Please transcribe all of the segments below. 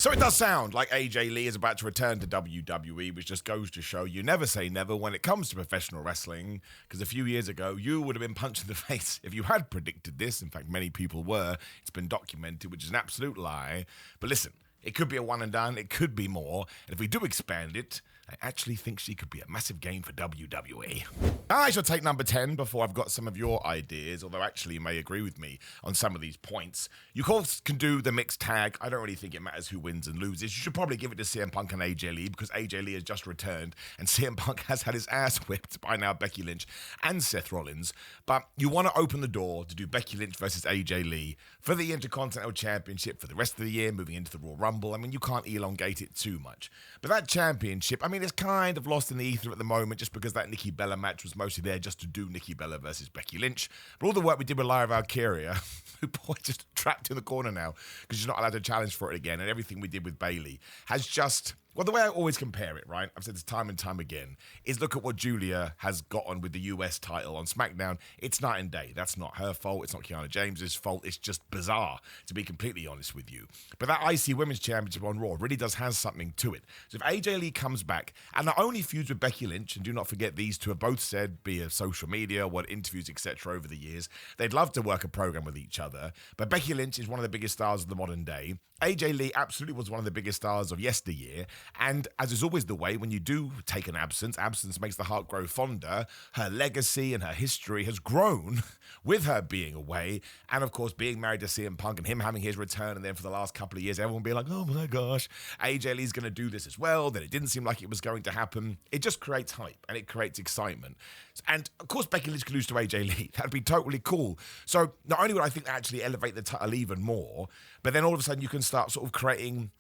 So it does sound like AJ Lee is about to return to WWE, which just goes to show you never say never when it comes to professional wrestling, because a few years ago, you would have been punched in the face if you had predicted this. In fact, many people were. It's been documented, which is an absolute lie. But listen, it could be a one and done. It could be more. And if we do expand it, I actually think she could be a massive gain for WWE. I shall take number 10 before I've got some of your ideas, although actually you may agree with me on some of these points. You of course can do the mixed tag. I don't really think it matters who wins and loses. You should probably give it to CM Punk and AJ Lee because AJ Lee has just returned and CM Punk has had his ass whipped by now Becky Lynch and Seth Rollins. But you want to open the door to do Becky Lynch versus AJ Lee for the Intercontinental Championship for the rest of the year, moving into the Royal Rumble. I mean, you can't elongate it too much. But that championship, I mean, it's kind of lost in the ether at the moment just because that Nikki Bella match was mostly there just to do Nikki Bella versus Becky Lynch. But all the work we did with Lyra Valkyria, who boy just trapped in the corner now because she's not allowed to challenge for it again, and everything we did with Bayley has just... Well, the way I always compare it, right, I've said this time and time again, is look at what Julia has got on with the US title on SmackDown. It's night and day. That's not her fault. It's not Kiana James's fault. It's just bizarre, to be completely honest with you. But that IC Women's Championship on Raw really does have something to it. So if AJ Lee comes back, and not only feuds with Becky Lynch, and do not forget these two have both said, via social media, what interviews, etc. over the years, they'd love to work a program with each other. But Becky Lynch is one of the biggest stars of the modern day. AJ Lee absolutely was one of the biggest stars of yesteryear. And as is always the way, when you do take an absence makes the heart grow fonder. Her legacy and her history has grown with her being away. And of course, being married to CM Punk and him having his return. And then for the last couple of years, everyone being like, oh my gosh, AJ Lee's going to do this as well. Then it didn't seem like it was going to happen. It just creates hype and it creates excitement. And of course, Becky Lynch could lose to AJ Lee. That'd be totally cool. So not only would I think that actually elevate the title even more, but then all of a sudden you can start sort of creating,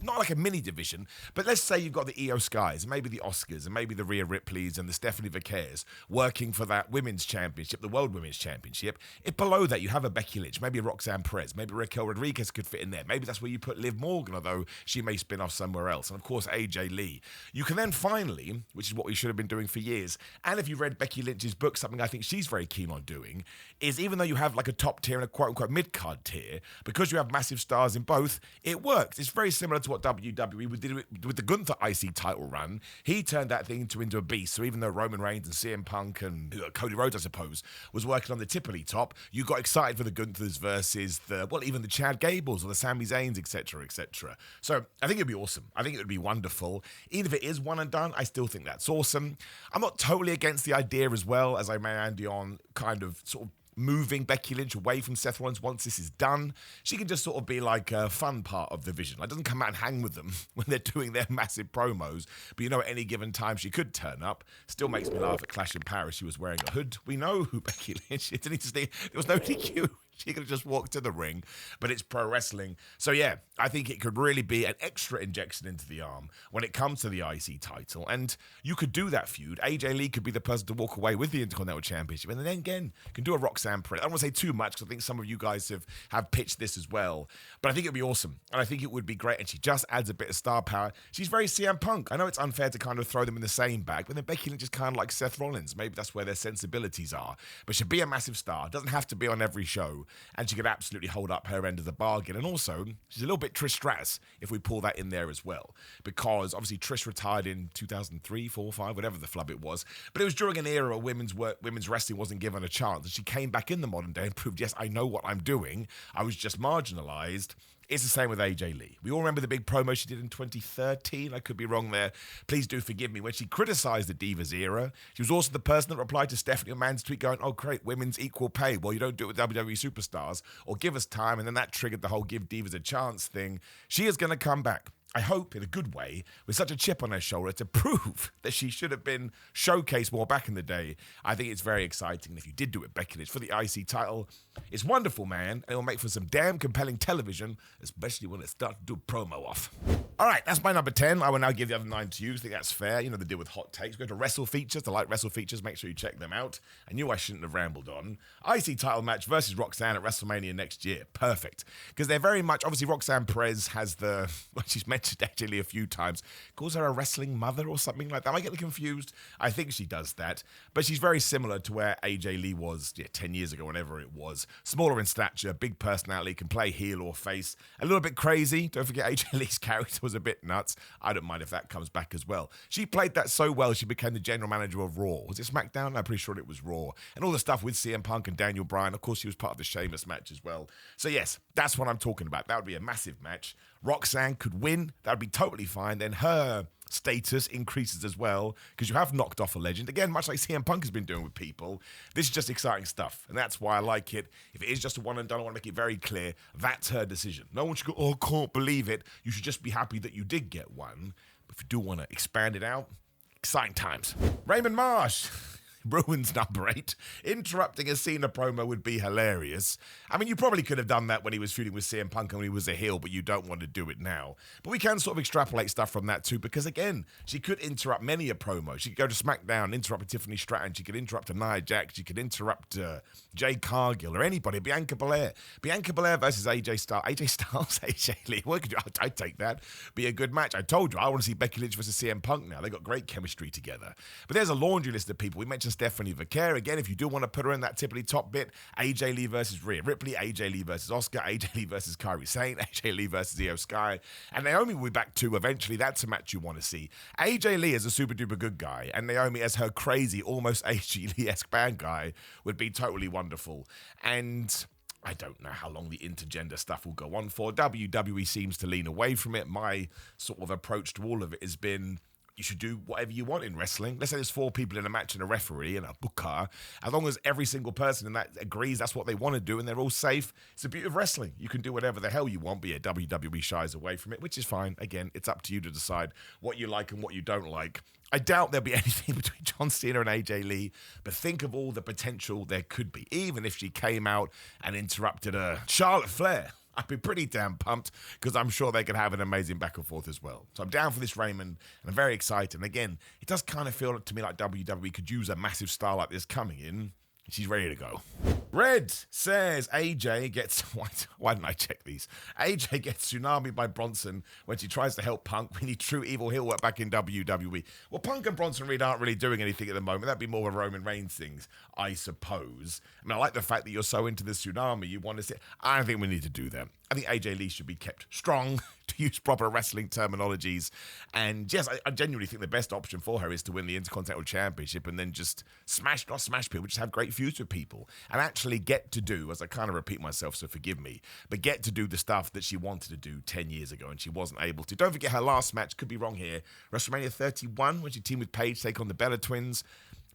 not like a mini division, but let's say you've got the Io Skys, and maybe the Oscars, and maybe the Rhea Ripleys and the Stephanie Vickers working for that women's championship, the World Women's Championship. If below that you have a Becky Lynch, maybe a Roxanne Perez, maybe Raquel Rodriguez could fit in there. Maybe that's where you put Liv Morgan, although she may spin off somewhere else. And of course, AJ Lee. You can then finally, which is what we should have been doing for years, and if you read Becky Lynch's book, something I think she's very keen on doing, is even though you have like a top tier and a quote-unquote mid-card tier, because you have massive stars in both, it works. It's very similar to what WWE did with the Gunther IC title run. He turned that thing into a beast. So even though Roman Reigns and CM Punk and Cody Rhodes, I suppose, was working on the tippity top, you got excited for the Gunthers versus even the Chad Gables or the Sami Zayns, etc., etc. So I think it'd be awesome. I think it would be wonderful. Even if it is one and done, I still think that's awesome. I'm not totally against the idea as well, as I may Andy on kind of sort of moving Becky Lynch away from Seth Rollins once this is done. She can just sort of be like a fun part of the vision. Like, doesn't come out and hang with them when they're doing their massive promos. But you know, at any given time she could turn up. Still makes me laugh at Clash in Paris. She was wearing a hood. We know who Becky Lynch is. There was no DQ. She could have just walked to the ring, but it's pro wrestling. So yeah, I think it could really be an extra injection into the arm when it comes to the IC title. And you could do that feud. AJ Lee could be the person to walk away with the Intercontinental Championship. And then again, you can do a Roxanne Perez. I don't want to say too much because I think some of you guys have pitched this as well. But I think it'd be awesome. And I think it would be great. And she just adds a bit of star power. She's very CM Punk. I know it's unfair to kind of throw them in the same bag, but then Becky Lynch is kind of like Seth Rollins. Maybe that's where their sensibilities are. But she'd be a massive star. Doesn't have to be on every show. And she could absolutely hold up her end of the bargain. And also, she's a little bit Trish Stratus if we pull that in there as well. Because obviously Trish retired in 2003, 4, 5, whatever the flub it was. But it was during an era where women's wrestling wasn't given a chance. And she came back in the modern day and proved, yes, I know what I'm doing. I was just marginalized. It's the same with AJ Lee. We all remember the big promo she did in 2013. I could be wrong there. Please do forgive me. When she criticized the Divas era, she was also the person that replied to Stephanie McMahon's tweet going, oh, great, women's equal pay. Well, you don't do it with WWE superstars, or give us time. And then that triggered the whole give Divas a chance thing. She is going to come back. I hope, in a good way, with such a chip on her shoulder to prove that she should have been showcased more back in the day. I think it's very exciting. And if you did do it, Becky Lynch, for the IC title, it's wonderful, man. And it'll make for some damn compelling television, especially when it starts to do promo off. All right, that's my number 10. I will now give the other 9 to you. I think that's fair. You know, the deal with hot takes. Go to Wrestle Features. I like Wrestle Features. Make sure you check them out. I knew I shouldn't have rambled on. IC title match versus Roxanne at WrestleMania next year. Perfect. Because they're very much, obviously, Roxanne Perez has the, well, she's mentioned actually a few times, calls her a wrestling mother or something like that. Am I getting confused? I think she does that. But she's very similar to where AJ Lee was 10 years ago, whenever it was. Smaller in stature, big personality, can play heel or face. A little bit crazy. Don't forget AJ Lee's character was a bit nuts. I don't mind if that comes back as well. She played that so well, she became the general manager of Raw. Was it SmackDown? I'm pretty sure it was Raw. And all the stuff with CM Punk and Daniel Bryan. Of course, she was part of the Sheamus match as well. So yes, that's what I'm talking about. That would be a massive match. Roxanne could win. That would be totally fine. Then her status increases as well because you have knocked off a legend. Again, much like CM Punk has been doing with people, this is just exciting stuff. And that's why I like it. If it is just a one and done, I want to make it very clear. That's her decision. No one should go, oh, I can't believe it. You should just be happy that you did get one. But if you do want to expand it out, exciting times. Raymond Marsh ruins number 8. Interrupting a Cena promo would be hilarious. I mean, you probably could have done that when he was feuding with CM Punk and when he was a heel, but you don't want to do it now. But we can sort of extrapolate stuff from that too, because again, she could interrupt many a promo. She could go to SmackDown, interrupt a Tiffany Stratton. She could interrupt a Nia Jax. She could interrupt Jade Cargill or anybody. Bianca Belair. Bianca Belair versus AJ Styles. AJ Styles, AJ Lee. What could you, I'd take that. Be a good match. I told you, I want to see Becky Lynch versus CM Punk now. They got great chemistry together. But there's a laundry list of people. We mentioned Stephanie Vaquer. Again, if you do want to put her in that tippity top bit, AJ Lee versus Rhea Ripley, AJ Lee versus Oscar, AJ Lee versus Kairi Sane, AJ Lee versus Io Sky, and Naomi will be back too eventually. That's a match you want to see. AJ Lee as a super duper good guy and Naomi as her crazy, almost AJ Lee-esque bad guy would be totally wonderful. And I don't know how long the intergender stuff will go on for. WWE seems to lean away from it. My sort of approach to all of it has been, you should do whatever you want in wrestling. Let's say there's 4 people in a match and a referee and a booker. As long as every single person in that agrees that's what they want to do and they're all safe, it's the beauty of wrestling. You can do whatever the hell you want, but yeah, WWE shies away from it, which is fine. Again, it's up to you to decide what you like and what you don't like. I doubt there'll be anything between John Cena and AJ Lee, but think of all the potential there could be, even if she came out and interrupted Charlotte Flair. I'd be pretty damn pumped because I'm sure they could have an amazing back and forth as well. So I'm down for this, Raymond, and I'm very excited. And again, it does kind of feel to me like WWE could use a massive star like this coming in. She's ready to go. Red says AJ gets... Why didn't I check these? AJ gets tsunami by Bronson when she tries to help Punk. We need true evil heel work back in WWE. Well, Punk and Bronson Reed aren't really doing anything at the moment. That'd be more of a Roman Reigns things, I suppose. I mean, I like the fact that you're so into the tsunami. You want to see... I don't think we need to do that. I think AJ Lee should be kept strong, to use proper wrestling terminologies. And yes, I genuinely think the best option for her is to win the Intercontinental Championship and then just not smash people, just have great feuds with people. And actually get to do, as I kind of repeat myself, so forgive me, but get to do the stuff that she wanted to do 10 years ago and she wasn't able to. Don't forget her last match, could be wrong here, WrestleMania 31, when she teamed with Paige to take on the Bella Twins.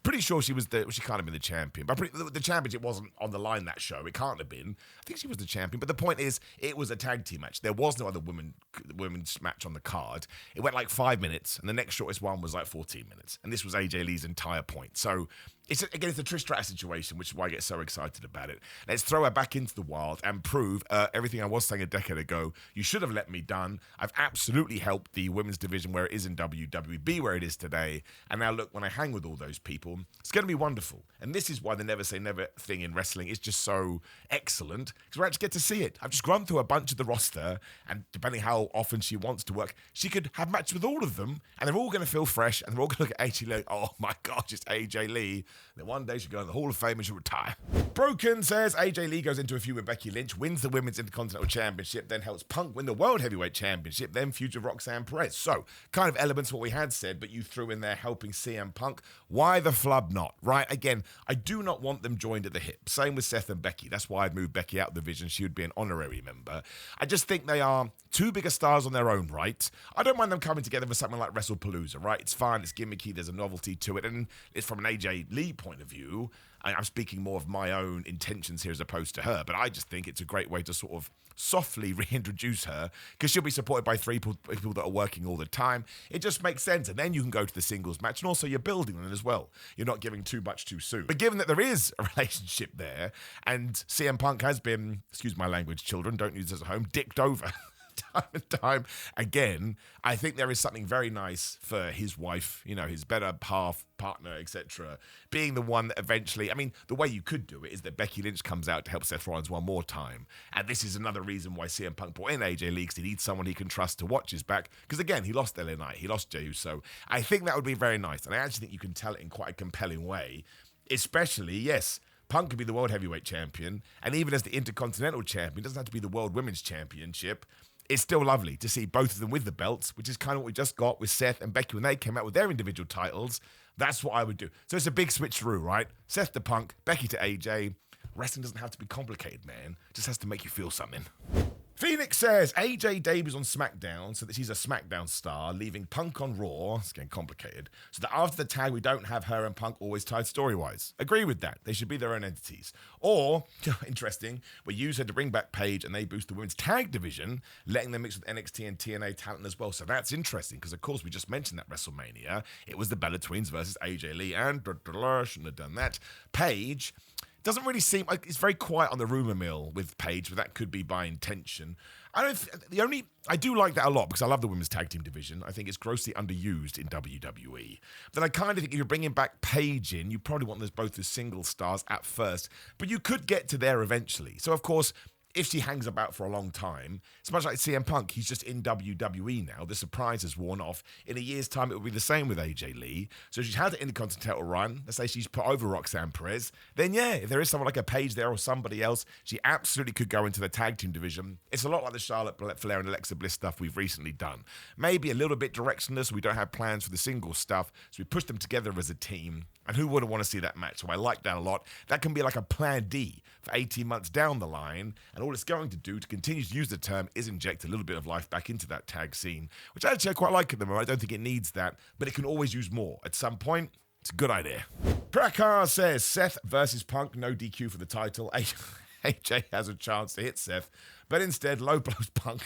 Pretty sure she was she can't have been the champion, but the championship wasn't on the line that show. It can't have been. I think she was the champion, but the point is, it was a tag team match. There was no other women's match on the card. It went like 5 minutes, and the next shortest one was like 14 minutes, and this was AJ Lee's entire point. So it's a Trish Stratus situation, which is why I get so excited about it. Let's throw her back into the wild and prove everything I was saying a decade ago. You should have let me done. I've absolutely helped the women's division where it is in WWE be where it is today. And now look, when I hang with all those people, it's going to be wonderful. And this is why the never say never thing in wrestling is just so excellent, because we actually get to see it. I've just gone through a bunch of the roster, and depending how often she wants to work, she could have matches with all of them, and they're all going to feel fresh, and they're all going to look at AJ Lee. Oh my gosh, it's AJ Lee. Then one day she'll go in the Hall of Fame and she'll retire. Broken says AJ Lee goes into a feud with Becky Lynch, wins the Women's Intercontinental Championship, then helps Punk win the World Heavyweight Championship, then feuds with Roxanne Perez. So, kind of elements of what we had said, but you threw in there helping CM Punk. Why the flub not? Right, again, I do not want them joined at the hip. Same with Seth and Becky. That's why I'd move Becky out of the division. She would be an honorary member. I just think they are two bigger stars on their own right. I don't mind them coming together for something like WrestlePalooza, right? It's fun, it's gimmicky, there's a novelty to it, and it's from an AJ Lee point of view. I'm speaking more of my own intentions here as opposed to her, but I just think it's a great way to sort of softly reintroduce her because she'll be supported by 3 people that are working all the time. It just makes sense, and then you can go to the singles match, and also you're building on it as well. You're not giving too much too soon. But given that there is a relationship there, and CM Punk has been, excuse my language, children, don't use this at home, dicked over time and time again. I think there is something very nice for his wife, his better half, partner, etc., being the one that eventually, the way you could do it is that Becky Lynch comes out to help Seth Rollins one more time. And this is another reason why CM Punk brought in AJ Lee, because he needs someone he can trust to watch his back. Because again, he lost LA Knight, he lost Jey Uso. I think that would be very nice. And I actually think you can tell it in quite a compelling way, especially, yes, Punk could be the World Heavyweight Champion, and even as the Intercontinental Champion, it doesn't have to be the World Women's Championship. It's still lovely to see both of them with the belts, which is kind of what we just got with Seth and Becky when they came out with their individual titles. That's what I would do. So it's a big switcheroo, right? Seth to Punk, Becky to AJ. Wrestling doesn't have to be complicated, man. It just has to make you feel something. Phoenix says AJ debuts on SmackDown so that she's a SmackDown star, leaving Punk on Raw. It's getting complicated. So that after the tag, we don't have her and Punk always tied story-wise. Agree with that. They should be their own entities. Or, interesting, we use her to bring back Paige and they boost the women's tag division, letting them mix with NXT and TNA talent as well. So that's interesting because, of course, we just mentioned that WrestleMania. It was the Bella Twins versus AJ Lee and shouldn't have done that. Paige doesn't really seem like it's very quiet on the rumor mill with Paige, but that could be by intention. I do like that a lot because I love the women's tag team division. I think it's grossly underused in WWE. But I kind of think if you're bringing back Paige in, you probably want those both as single stars at first, but you could get to there eventually. So of course, if she hangs about for a long time, it's much like CM Punk. He's just in WWE now. The surprise has worn off. In a year's time, it will be the same with AJ Lee. So if she's had the Intercontinental run, let's say she's put over Roxanne Perez, then yeah, if there is someone like a Paige there or somebody else, she absolutely could go into the tag team division. It's a lot like the Charlotte Flair and Alexa Bliss stuff we've recently done. Maybe a little bit directionless. We don't have plans for the single stuff, so we push them together as a team. And who wouldn't want to see that match? So I like that a lot. That can be like a plan D for 18 months down the line. And all it's going to do to continue to use the term is inject a little bit of life back into that tag scene, which actually I quite like at the moment. I don't think it needs that, but it can always use more. At some point, it's a good idea. Prakar says Seth versus Punk, no DQ for the title. AJ has a chance to hit Seth, but instead low blows Punk.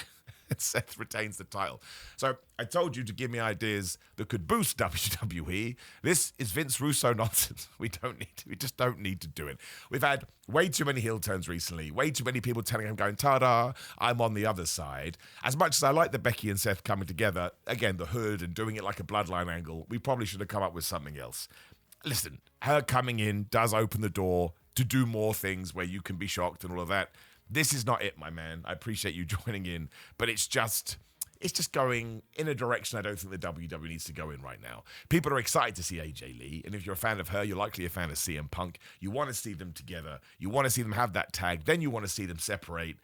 Seth retains the title. So I told you to give me ideas that could boost WWE. This is Vince Russo nonsense. We just don't need to do it. We've had way too many heel turns recently. Way too many people telling him, going, ta-da, I'm on the other side. As much as I like the Becky and Seth coming together, again, the hood and doing it like a bloodline angle, we probably should have come up with something else. Listen, her coming in does open the door to do more things where you can be shocked and all of that. This is not it, my man. I appreciate you joining in, but it's just going in a direction I don't think the WWE needs to go in right now. People are excited to see AJ Lee, and if you're a fan of her, you're likely a fan of CM Punk. You want to see them together. You want to see them have that tag. Then you want to see them separate.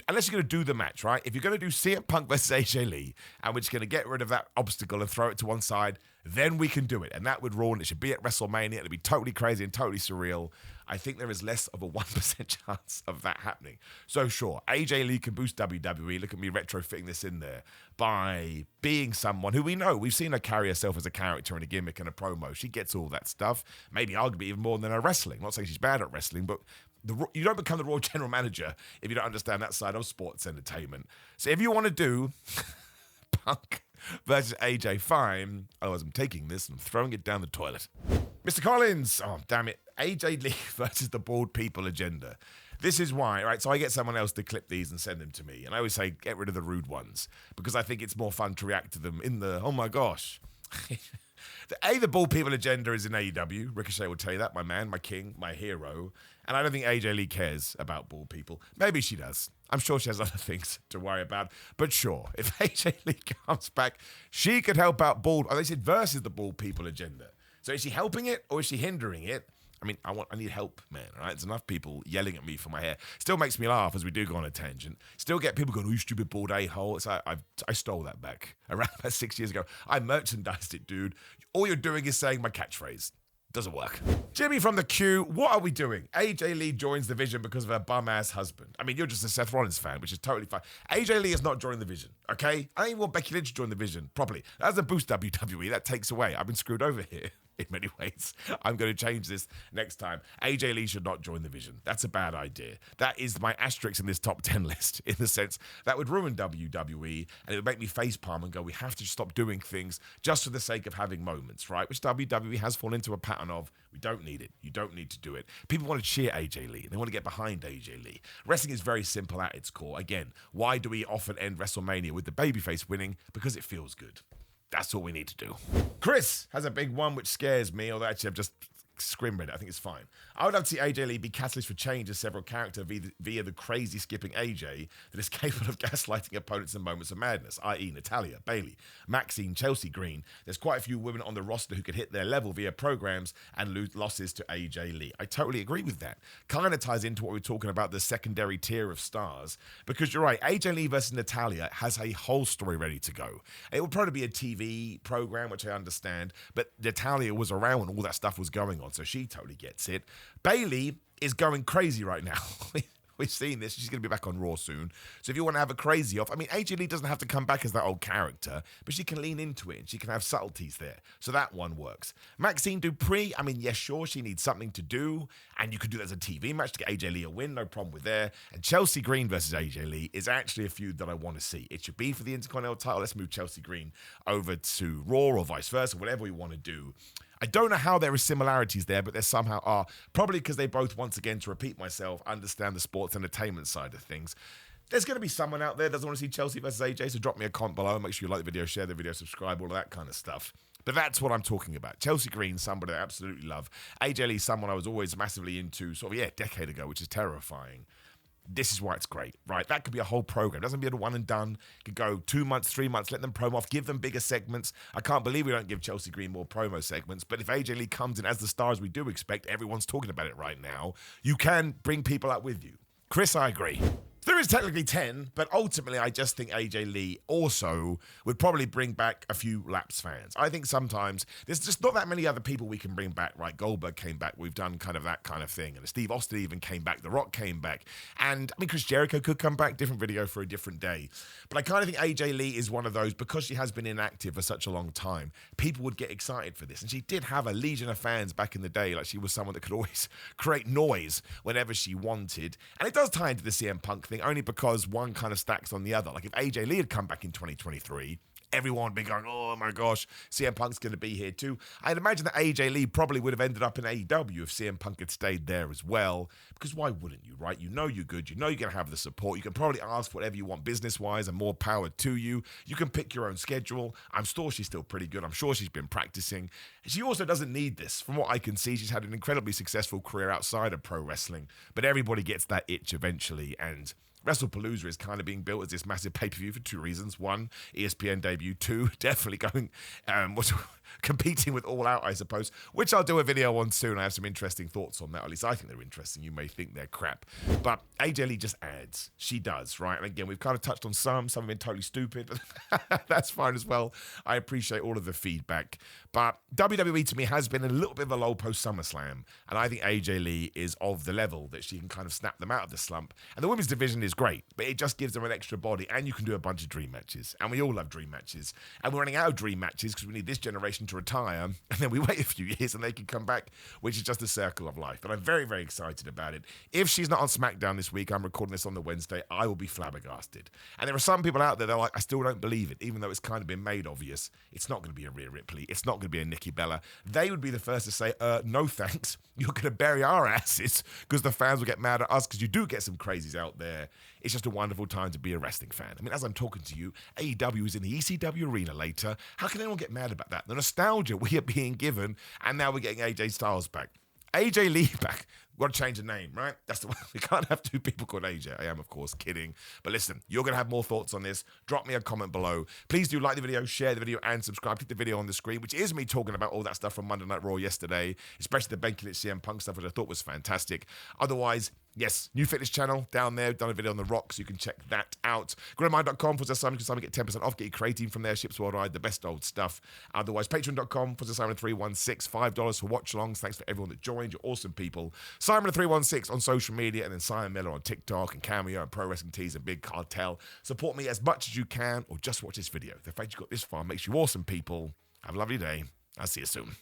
Unless you're going to do the match, right? If you're going to do CM Punk versus AJ Lee, and we're just going to get rid of that obstacle and throw it to one side, then we can do it. And that would rule, and it should be at WrestleMania. It'd be totally crazy and totally surreal. I think there is less of a 1% chance of that happening. So sure, AJ Lee can boost WWE. Look at me retrofitting this in there by being someone who we know. We've seen her carry herself as a character and a gimmick and a promo. She gets all that stuff. Maybe arguably even more than her wrestling. I'm not saying she's bad at wrestling, but you don't become the Raw General Manager if you don't understand that side of sports entertainment. So if you want to do Punk versus AJ, fine. Otherwise, I'm taking this and throwing it down the toilet. Mr. Collins, oh, damn it. AJ Lee versus the Bald People agenda. This is why, right? So I get someone else to clip these and send them to me. And I always say, get rid of the rude ones because I think it's more fun to react to them in the, oh my gosh. The Bald People agenda is in AEW. Ricochet will tell you that, my man, my king, my hero. And I don't think AJ Lee cares about bald people. Maybe she does. I'm sure she has other things to worry about. But sure, if AJ Lee comes back, she could help out bald. Oh, they said versus the Bald People agenda. So is she helping it or is she hindering it? I mean, I need help, man, all right? There's enough people yelling at me for my hair. Still makes me laugh as we do go on a tangent. Still get people going, oh, you stupid bald a-hole. It's like, I stole that back around about 6 years ago. I merchandised it, dude. All you're doing is saying my catchphrase. Doesn't work. Jimmy from the queue, what are we doing? AJ Lee joins the Vision because of her bum-ass husband. I mean, you're just a Seth Rollins fan, which is totally fine. AJ Lee is not joining the Vision, okay? I don't even want Becky Lynch to join the Vision properly. That's a boost WWE. That takes away. I've been screwed over here in many ways. I'm going to change this next time. AJ Lee should not join the Vision. That's a bad idea. That is my asterisk in this top 10 list, in the sense that would ruin WWE, and it would make me facepalm and go, we have to stop doing things just for the sake of having moments, right? Which WWE has fallen into a pattern of. We You don't need it. You don't need to do it. People want to cheer AJ Lee. They want to get behind AJ Lee. Wrestling is very simple at its core. Again, why do we often end WrestleMania with the babyface winning? Because it feels good. That's all we need to do. Chris has a big one which scares me, although actually I've just scrim read it. I think it's fine. I would love to see AJ Lee be catalyst for change as several character via the crazy skipping AJ that is capable of gaslighting opponents in moments of madness, i.e. Natalya, Bayley, Maxine, Chelsea Green. There's quite a few women on the roster who could hit their level via programs and lose losses to AJ Lee. I totally agree with that. Kind of ties into what we were talking about, the secondary tier of stars, because you're right, AJ Lee versus Natalya has a whole story ready to go. It will probably be a TV program, which I understand, but Natalya was around when all that stuff was going on, so she totally gets it. Bayley is going crazy right now. We've seen this. She's going to be back on Raw soon. So if you want to have a crazy off, I mean, AJ Lee doesn't have to come back as that old character, but she can lean into it and she can have subtleties there. So that one works. Maxine Dupree, I mean, yes, sure, she needs something to do, and you could do that as a TV match to get AJ Lee a win, no problem with there. And Chelsea Green versus AJ Lee is actually a feud that I want to see. It should be for the Intercontinental title. Let's move Chelsea Green over to Raw or vice versa, whatever we want to do. I don't know how there are similarities there, but there somehow are. Probably because they both, once again, to repeat myself, understand the sports entertainment side of things. There's going to be someone out there that doesn't want to see Chelsea versus AJ, so drop me a comment below. Make sure you like the video, share the video, subscribe, all of that kind of stuff. But that's what I'm talking about. Chelsea Green, somebody I absolutely love. AJ Lee, someone I was always massively into, a decade ago, which is terrifying. This is why it's great, right? That could be a whole program. It doesn't be a one and done. It could go 2 months, 3 months, let them promo off, give them bigger segments. I can't believe we don't give Chelsea Green more promo segments. But if AJ Lee comes in as the stars we do expect, everyone's talking about it right now, you can bring people up with you. Chris, I agree. There is technically 10, but ultimately I just think AJ Lee also would probably bring back a few lapsed fans. I think sometimes there's just not that many other people we can bring back, right? Goldberg came back. We've done kind of that kind of thing. And Steve Austin even came back. The Rock came back. And I mean, Chris Jericho could come back. Different video for a different day. But I kind of think AJ Lee is one of those, because she has been inactive for such a long time, people would get excited for this. And she did have a legion of fans back in the day. Like, she was someone that could always create noise whenever she wanted. And it does tie into the CM Punk thing, only because one kind of stacks on the other. Like, if AJ Lee had come back in 2023, everyone would be going, oh my gosh, CM Punk's going to be here too. I'd imagine that AJ Lee probably would have ended up in AEW if CM Punk had stayed there as well. Because why wouldn't you, right? You know you're good. You know you're going to have the support. You can probably ask for whatever you want business-wise, and more power to you. You can pick your own schedule. I'm sure she's still pretty good. I'm sure she's been practicing. She also doesn't need this. From what I can see, she's had an incredibly successful career outside of pro wrestling. But everybody gets that itch eventually, and WrestlePalooza is kind of being built as this massive pay-per-view for two reasons. One, ESPN debut. Two, definitely going, competing with All Out, I suppose, which I'll do a video on soon. I have some interesting thoughts on that. At least I think they're interesting. You may think they're crap. But AJ Lee just adds. She does, right? And again, we've kind of touched on some have been totally stupid, but that's fine as well. I appreciate all of the feedback. But WWE to me has been a little bit of a lull post SummerSlam, and I think AJ Lee is of the level that she can kind of snap them out of the slump. And the women's division is great, but it just gives them an extra body, and you can do a bunch of dream matches. And we all love dream matches. And we're running out of dream matches because we need this generation to retire, and then we wait a few years and they can come back, which is just the circle of life. But I'm very, very excited about it. If she's not on SmackDown this week, I'm recording this on the Wednesday, I will be flabbergasted. And there are some people out there that are like, I still don't believe it, even though it's kind of been made obvious. It's not going to be a Rhea Ripley. It's not going to be a Nikki Bella. They would be the first to say, no thanks. You're going to bury our asses, because the fans will get mad at us, because you do get some crazies out there. It's just a wonderful time to be a wrestling fan. I mean, as I'm talking to you, AEW is in the ECW arena later. How can anyone get mad about that? The nostalgia we are being given, and now we're getting AJ Styles back. AJ Lee back. We've got to change the name, right? That's the one. We can't have two people called AJ. I am, of course, kidding. But listen, you're going to have more thoughts on this. Drop me a comment below. Please do like the video, share the video, and subscribe. Click the video on the screen, which is me talking about all that stuff from Monday Night Raw yesterday, especially the Becky Lynch CM Punk stuff, which I thought was fantastic. Otherwise, yes, new fitness channel down there. Done a video on The Rock, so you can check that out. GrowMind.com/Simon, because Simon get 10% off. Get your creatine from there. Ships worldwide. The best old stuff. Otherwise, Patreon.com/Simon316. $5 for watch-alongs. Thanks for everyone that joined. You're awesome people. Simon316 on social media, and then Simon Miller on TikTok and Cameo and Pro Wrestling Tees and Big Cartel. Support me as much as you can, or just watch this video. The fact you got this far makes you awesome people. Have a lovely day. I'll see you soon.